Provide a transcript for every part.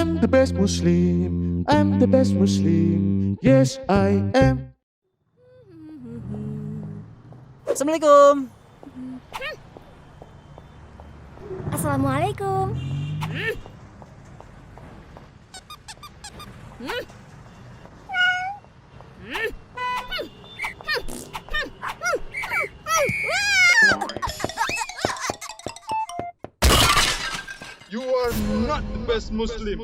I'm the best Muslim. I'm the best Muslim. Yes, I am. Assalamualaikum. Assalamualaikum. You are not the best Muslim.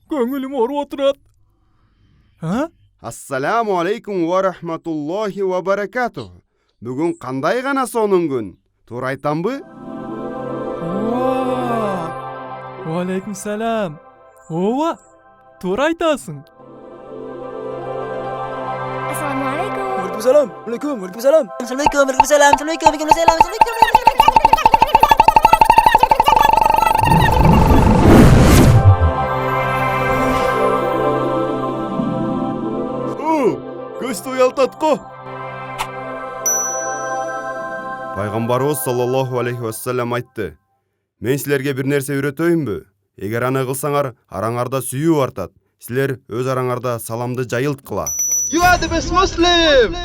Көңүлүм ооруп отурат. Ассаламу алейкум ва рахматуллахи ва баракатух. Бүгүн кандай гана сонун күн? Туура айтамбы? Ва алейкум салам. Ооба, туура айтасың. Assalamualaikum. Waalaikumsalam. Waalaikumsalam. Assalamualaikum. Waalaikumsalam. Assalamualaikum. Көстү уялтатко. Пайгамбарыбыз саллаллаху алейхи вассалам айтты: "Мен силерге бир нерсе үйрөтөйүнбү? Эгер аны кылсаңар, араңарда сүйүү артат. Силер өз араңарда саламды жайылткыла." You are the best Muslim.